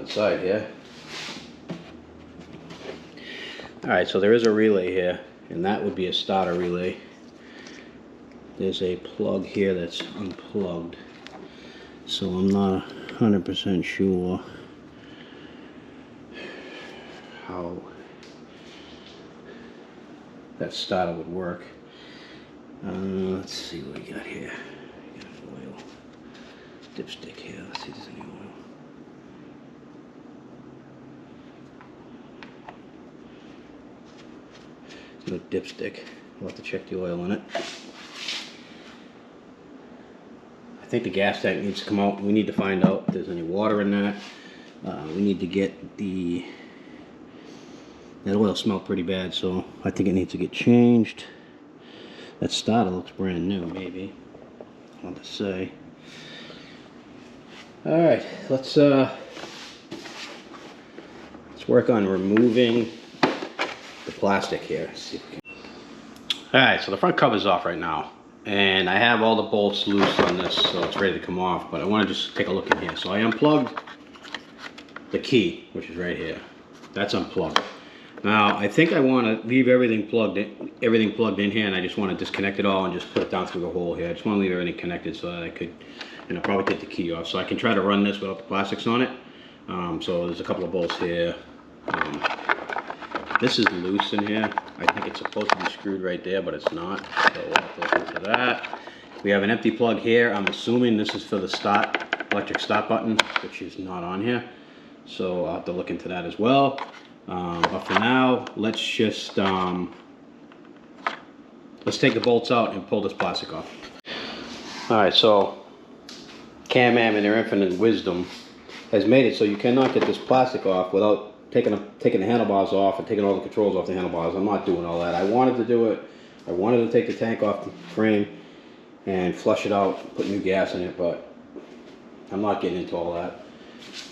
inside here. Alright, so there is a relay here, and that would be a starter relay. There's a plug here that's unplugged, so I'm not 100% sure how that starter would work. Let's see what we got here. We got an oil dipstick here. Let's see if there's any oil. No dipstick. We'll have to check the oil in it. I think the gas tank needs to come out. We need to find out if there's any water in that. We need to get that oil smelled pretty bad, so I think it needs to get changed. That starter looks brand new, maybe. Hard to say. All right, let's work on removing the plastic here. See if we can. All right, so the front cover's off right now, and I have all the bolts loose on this, so it's ready to come off. But I want to just take a look in here. So I unplugged the key, which is right here. That's unplugged. Now I think I want to leave everything plugged in here, and I just want to disconnect it all and just put it down through the hole here. I just want to leave everything connected so that I could, probably take the key off, so I can try to run this without the plastics on it. So there's a couple of bolts here. This is loose in here. I think it's supposed to be screwed right there, but it's not. So we'll have to look into that. We have an empty plug here. I'm assuming this is for the electric start button, which is not on here. So I'll have to look into that as well. But for now, let's just let's take the bolts out and pull this plastic off. All right, so Can-Am in their infinite wisdom has made it so you cannot get this plastic off without taking the handlebars off and taking all the controls off the handlebars. I'm not doing all that. I wanted to do it. I wanted to take the tank off the frame and flush it out, put new gas in it, but I'm not getting into all that.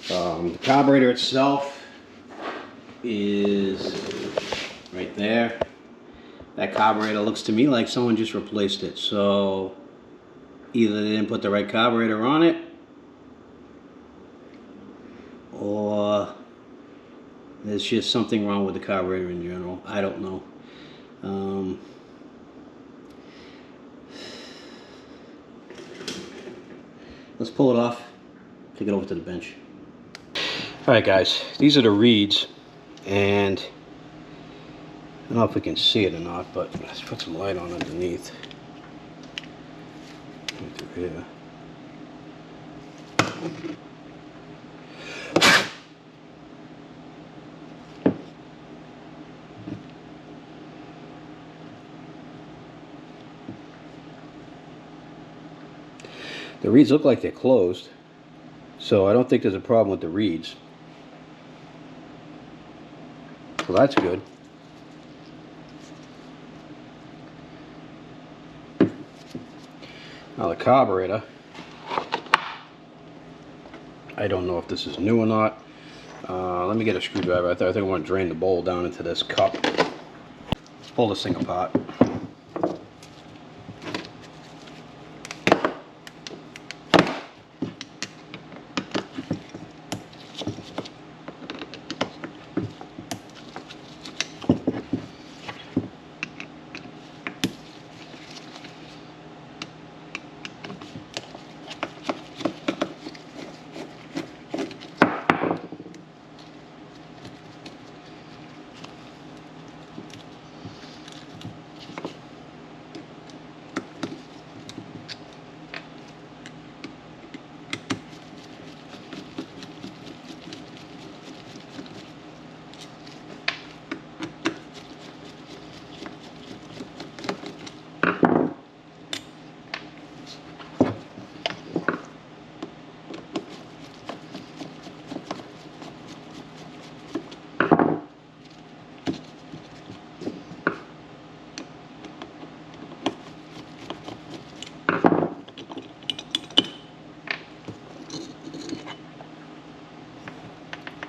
The carburetor itself is right there. That carburetor looks to me like someone just replaced it. So either they didn't put the right carburetor on it, or there's just something wrong with the carburetor in general. I don't know. Let's pull it off, take it over to the bench. Alright guys, these are the reeds, and I don't know if we can see it or not, but let's put some light on underneath. Right through here. The reeds look like they're closed, so I don't think there's a problem with the reeds. So that's good. Now the carburetor, I don't know if this is new or not. Let me get a screwdriver. I think I want to drain the bowl down into this cup. Let's pull this thing apart.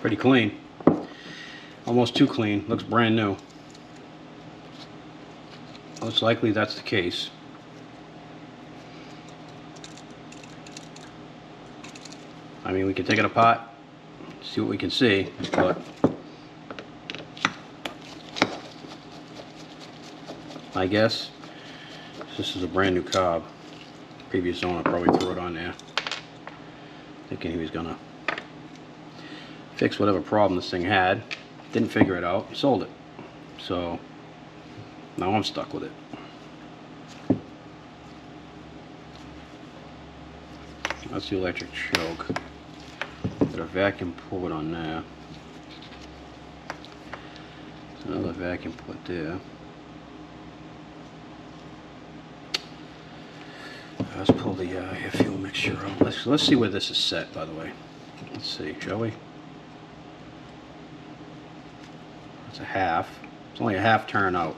Pretty clean. Almost too clean. Looks brand new. Most likely that's the case. I mean, we can take it apart, see what we can see, but I guess this is a brand new carb. Previous owner probably threw it on there thinking he was gonna fix whatever problem this thing had. Didn't figure it out, sold it. So now I'm stuck with it. That's the electric choke. Got a vacuum port on there. There's another vacuum port there. Let's pull the air fuel mixture out. Let's see where this is set, by the way. Let's see, shall we? It's a half. It's only a half turn out.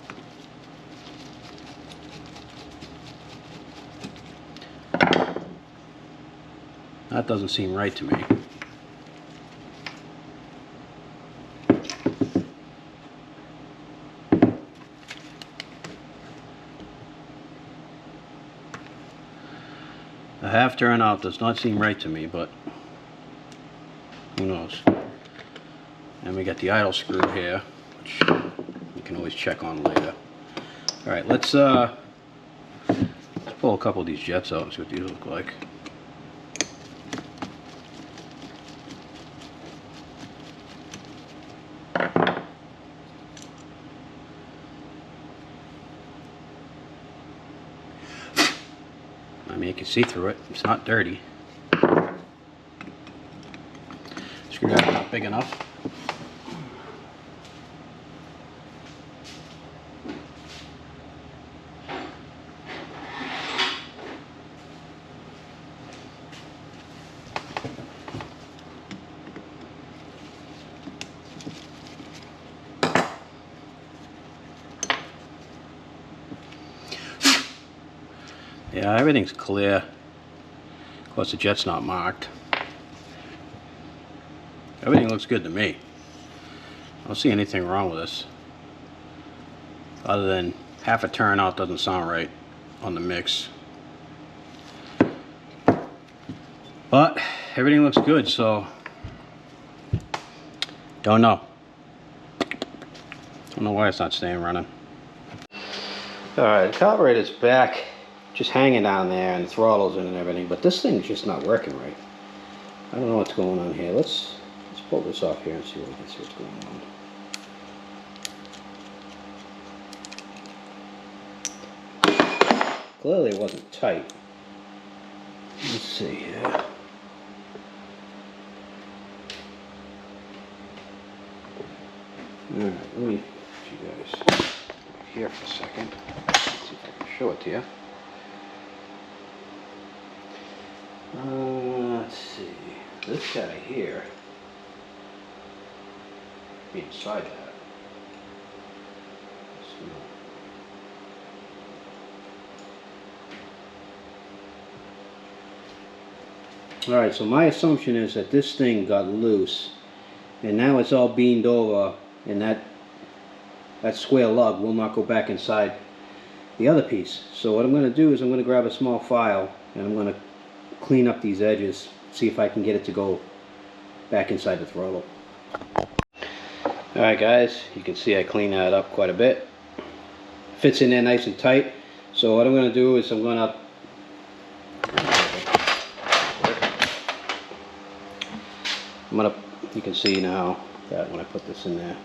That doesn't seem right to me. A half turn out does not seem right to me, but who knows. And we got the idle screw here, which you can always check on later. Alright, let's pull a couple of these jets out and see what these look like. I mean, you can see through it. It's not dirty. Screwdriver not big enough. Yeah, everything's clear. Of course, the jet's not marked. Everything looks good to me. I don't see anything wrong with this. Other than half a turn out doesn't sound right on the mix. But everything looks good, so don't know. Don't know why it's not staying running. Alright, the carburetor's back. Just hanging down there and the throttle's in and everything, but this thing's just not working right. I don't know what's going on here. Let's pull this off here and see what we can see what's going on. Clearly it wasn't tight. Let's see here. Alright, let me get you guys here for a second. Let's see if I can show it to you. Let's see, this guy here, inside that. Alright, so my assumption is that this thing got loose, and now it's all beamed over, and that square lug will not go back inside the other piece. So what I'm going to do is I'm going to grab a small file, and I'm going to clean up these edges, see if I can get it to go back inside the throttle. Alright guys, you can see I cleaned that up quite a bit. Fits in there nice and tight. So what I'm going to do is I'm going to you can see now that when I put this in there,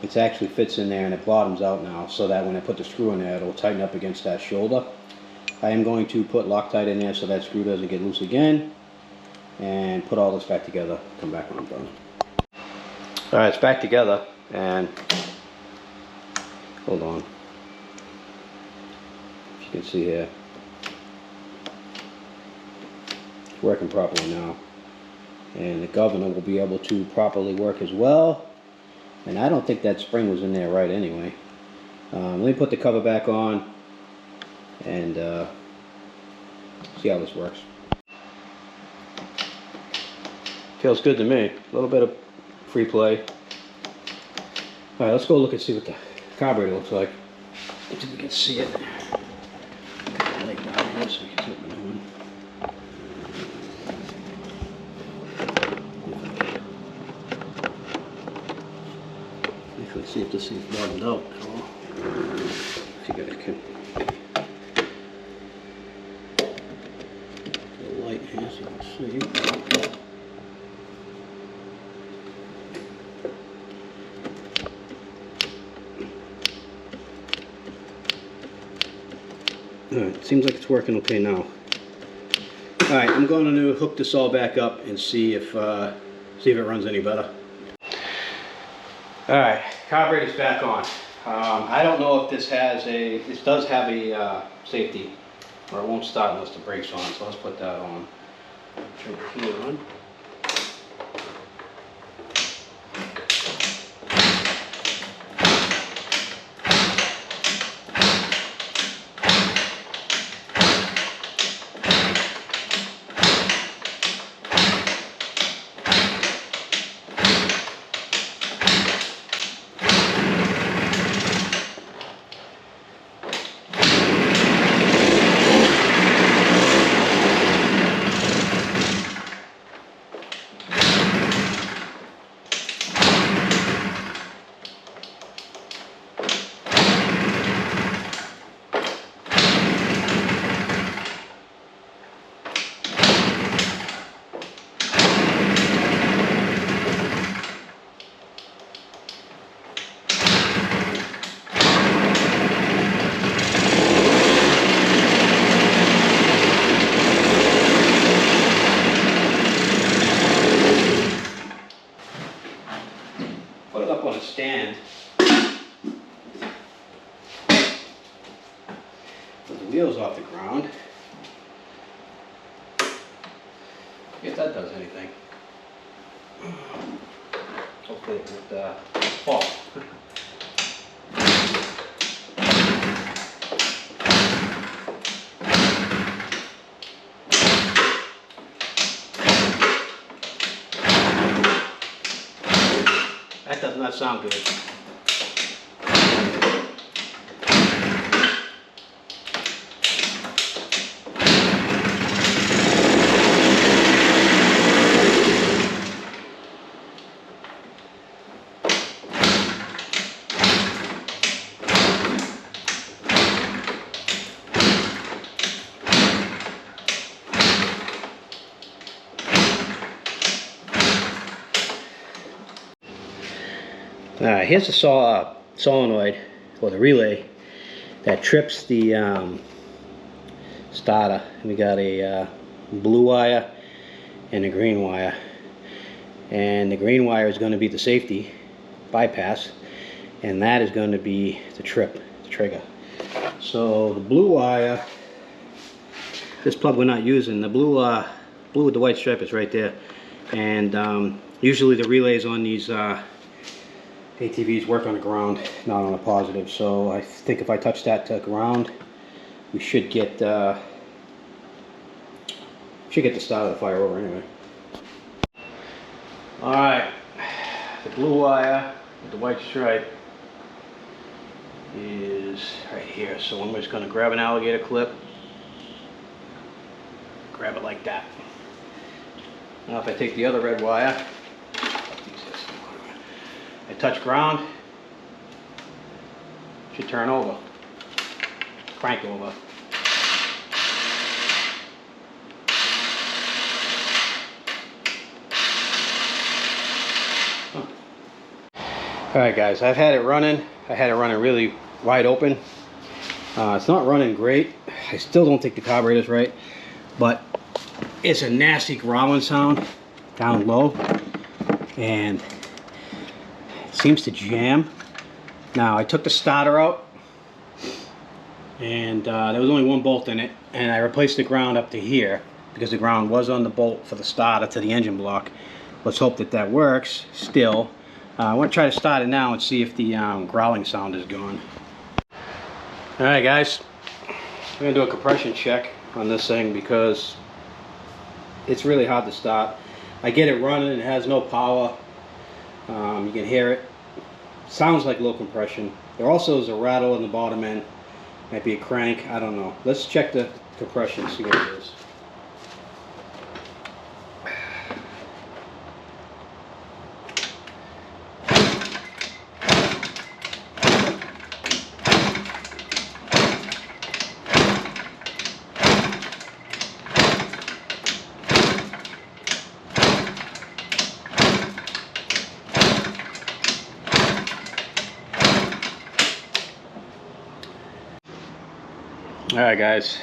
it actually fits in there and it bottoms out now, so that when I put the screw in there, it'll tighten up against that shoulder. I am going to put Loctite in there so that screw doesn't get loose again, and put all this back together. Come back when I'm done. Alright, it's back together, and hold on. As you can see here, it's working properly now, and the governor will be able to properly work as well. And I don't think that spring was in there right anyway. Let me put the cover back on and see how this works. Feels good to me. A little bit of free play. Alright, let's go look and see what the carburetor looks like. Let's see if we can see it. Put the light down here so we can see what we're doing. Let's see if this thing's bottomed out at all. If you guys can. The light here so you can see. Alright, seems like it's working okay now. Alright, I'm going to hook this all back up and see if it runs any better. Alright, carburetor's back on. I don't know if this does have a safety, or it won't start unless the brake's on, so let's put that on. Turn the heater on. Put it up on a stand. Put the wheels off the ground. See if that does anything. Hopefully it won't fall. That does not sound good. Here's the solenoid, or the relay, that trips the starter. We got a blue wire and a green wire. And the green wire is going to be the safety bypass, and that is going to be the trigger. So the blue wire, this plug we're not using, the blue with the white stripe is right there. And usually the relays on these ATVs work on the ground, not on a positive. So I think if I touch that to ground, we should get the start of the fire over anyway. All right, the blue wire with the white stripe is right here. So I'm just going to grab an alligator clip, grab it like that. Now if I take the other red wire, I touch ground, should turn over, crank over. Huh. Alright guys, I've had it running. I had it running really wide open. It's not running great. I still don't think the carburetor's right, but it's a nasty growling sound down low, and seems to jam. Now I took the starter out, and there was only one bolt in it, and I replaced the ground up to here because the ground was on the bolt for the starter to the engine block. Let's hope that that works still. I want to try to start it now and see if the growling sound is gone. Alright guys, I'm going to do a compression check on this thing because it's really hard to start. I get it running, it has no power. You can hear it. Sounds like low compression. There also is a rattle in the bottom end. Might be a crank, I don't know. Let's check the compression, see what it is. Alright guys,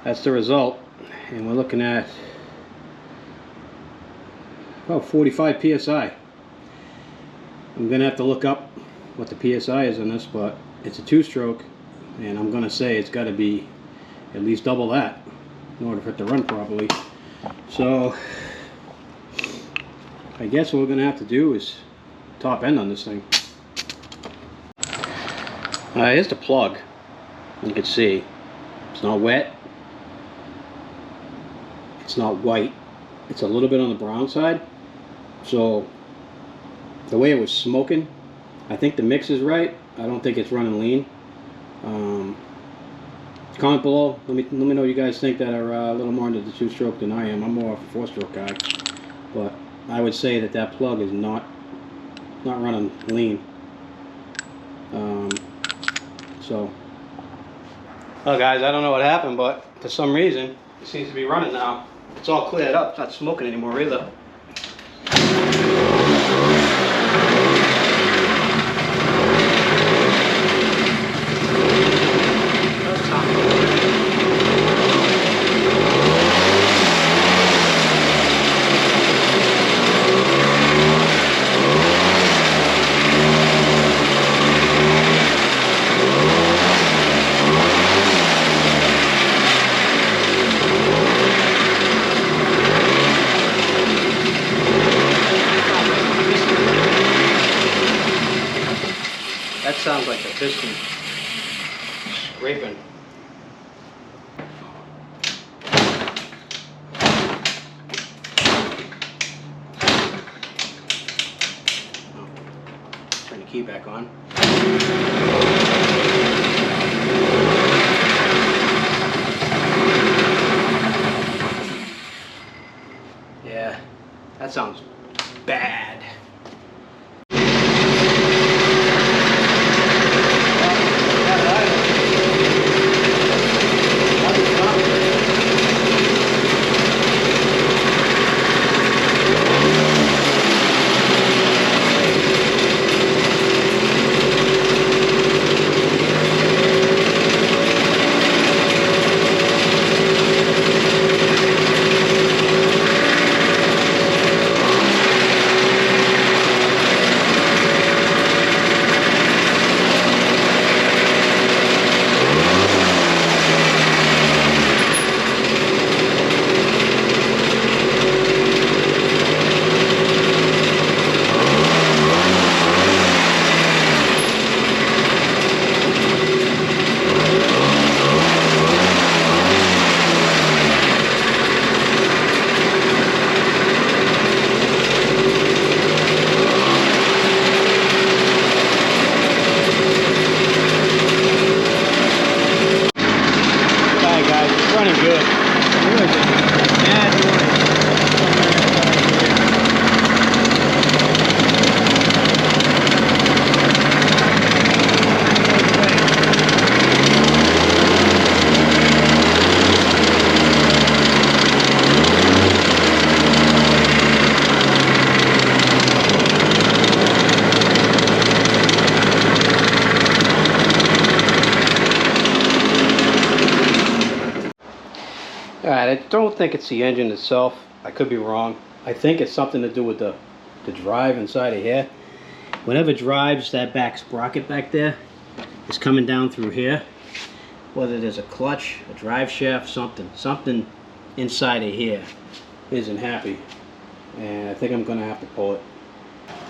that's the result, and we're looking at about 45 psi. I'm gonna have to look up what the psi is on this, but it's a 2-stroke, and I'm gonna say it's got to be at least double that in order for it to run properly. So I guess what we're gonna have to do is top end on this thing. Here's the plug. You can see it's not wet, it's not white, it's a little bit on the brown side. So the way it was smoking, I think the mix is right. I don't think it's running lean. Comment below, let me know what you guys think that are a little more into the 2-stroke than I am. I'm more of a 4-stroke guy, but I would say that that plug is not running lean. Well guys, I don't know what happened, but for some reason it seems to be running now. It's all cleared up. It's not smoking anymore either. That sounds like the piston scraping. Oh, turn the key back on. Yeah, that sounds bad. Alright, I don't think it's the engine itself. I could be wrong. I think it's something to do with the drive inside of here. Whenever drives, that back sprocket back there is coming down through here. Whether there's a clutch, a drive shaft, something inside of here isn't happy. And I think I'm gonna have to pull it.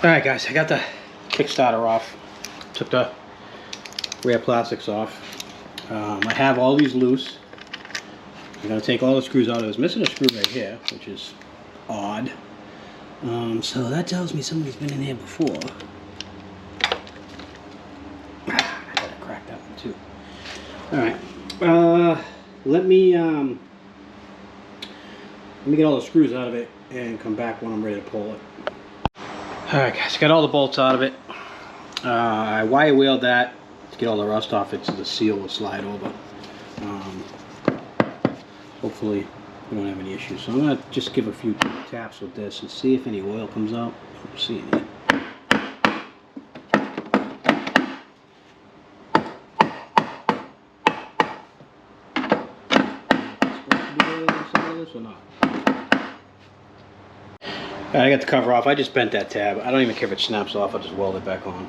Alright guys, I got the Kickstarter off. Took the rear plastics off. I have all these loose. I'm going to take all the screws out. I was missing a screw right here, which is odd. So that tells me somebody's been in here before. I gotta crack that one too. Alright. Let me get all the screws out of it and come back when I'm ready to pull it. Alright guys, got all the bolts out of it. I wire wheeled that to get all the rust off it so the seal will slide over. Hopefully we don't have any issues. So I'm going to just give a few taps with this and see if any oil comes out. I don't see any. or not. Alright, I got the cover off. I just bent that tab. I don't even care if it snaps off. I'll just weld it back on.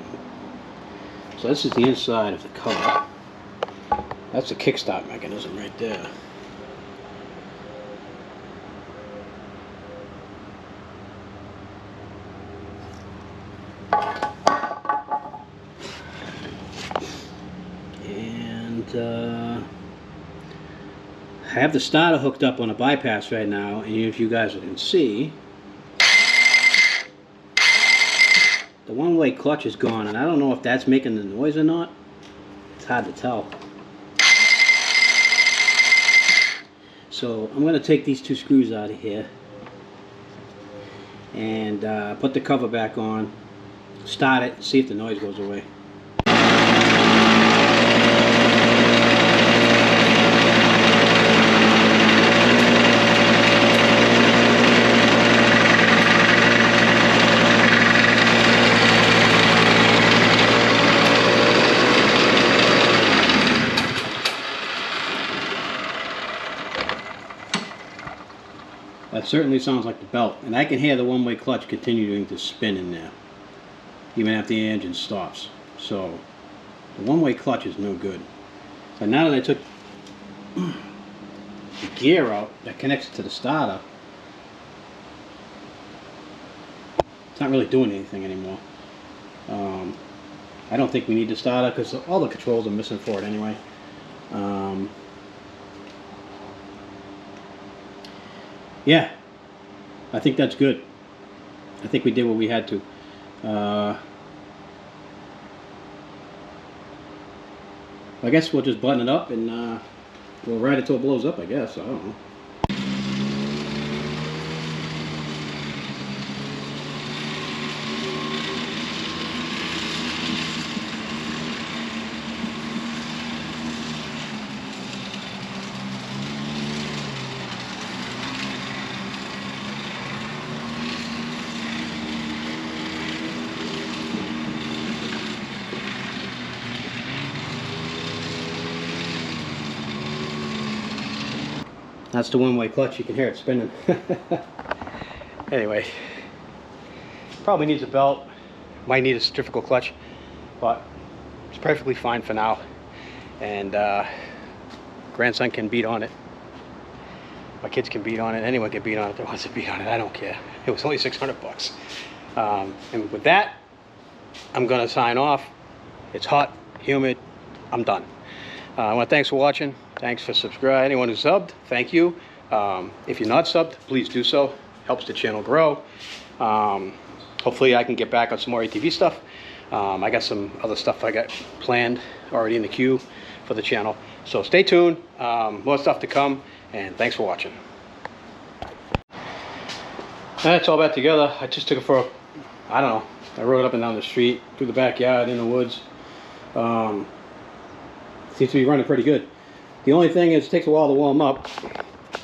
So this is the inside of the cover. That's the kickstart mechanism right there. And I have the starter hooked up on a bypass right now, and if you guys can see, the one-way clutch is gone, and I don't know if that's making the noise or not. It's hard to tell. So I'm going to take these two screws out of here and put the cover back on, start it, see if the noise goes away. That certainly sounds like the belt, and I can hear the one-way clutch continuing to spin in there, even after the engine stops. So the one-way clutch is no good. And now that I took the gear out that connects it to the starter, it's not really doing anything anymore. I don't think we need the starter because all the controls are missing for it anyway. Yeah, I think that's good. I think we did what we had to. I guess we'll just button it up and we'll ride it till it blows up, I guess. I don't know. That's the one-way clutch. You can hear it spinning. Anyway, probably needs a belt. Might need a centrifugal clutch, but it's perfectly fine for now. And grandson can beat on it. My kids can beat on it. Anyone can beat on it that wants to beat on it. I don't care. It was only 600 bucks. And with that, I'm gonna sign off. It's hot, humid. I'm done. I want to thanks for watching. Thanks for subscribing. Anyone who subbed, thank you. If you're not subbed, please do so. Helps the channel grow. Hopefully I can get back on some more ATV stuff. I got some other stuff I got planned already in the queue for the channel. So stay tuned. More stuff to come. And thanks for watching. That's all back together. I just took it for, I don't know. I rode up and down the street, through the backyard, in the woods. Seems to be running pretty good. The only thing is it takes a while to warm up,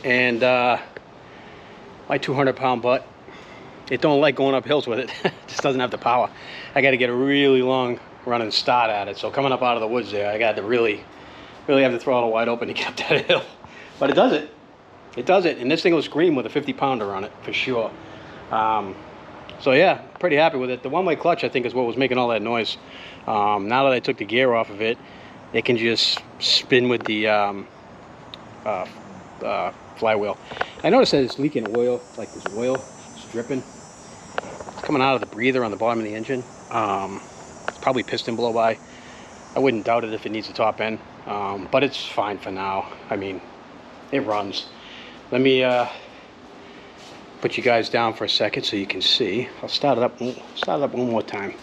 and my 200-pound butt, it don't like going up hills with it. It just doesn't have the power. I got to get a really long running start at it. So coming up out of the woods there, I got to really have the throttle wide open to get up that hill. But it does it. It does it. And this thing will scream with a 50-pounder on it for sure. So yeah, pretty happy with it. The one-way clutch, I think, is what was making all that noise. Now that I took the gear off of it, it can just spin with the flywheel. I noticed that it's leaking oil, like this oil. It's dripping. It's coming out of the breather on the bottom of the engine. It's probably piston blow by. I wouldn't doubt it if it needs a top end, but it's fine for now. I mean, it runs. Let me put you guys down for a second so you can see. I'll start it up one more time.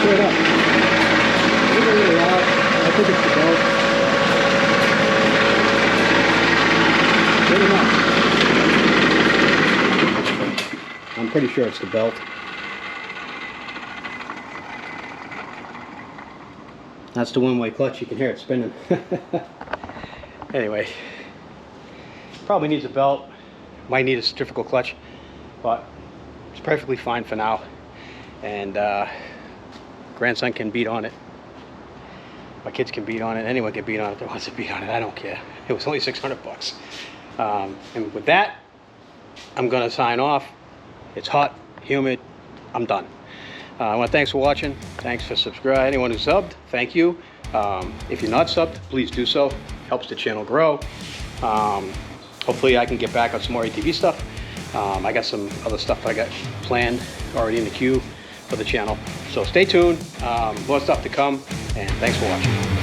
Straight up. It's really loud. I think it's the belt. Pretty much. I'm pretty sure it's the belt. That's the one-way clutch. You can hear it spinning. Anyway, probably needs a belt, might need a centrifugal clutch, but it's perfectly fine for now. And grandson can beat on it. My kids can beat on it. Anyone can beat on it that wants to beat on it. I don't care. It was only 600 bucks. And with that, I'm gonna sign off. It's hot, humid. I'm done. I want to thanks for watching. Thanks for subscribing. Anyone who subbed, thank you. If you're not subbed, please do so. Helps the channel grow. Hopefully I can get back on some more ATV stuff. I got some other stuff I got planned already in the queue for the channel. So stay tuned. More stuff to come, and thanks for watching.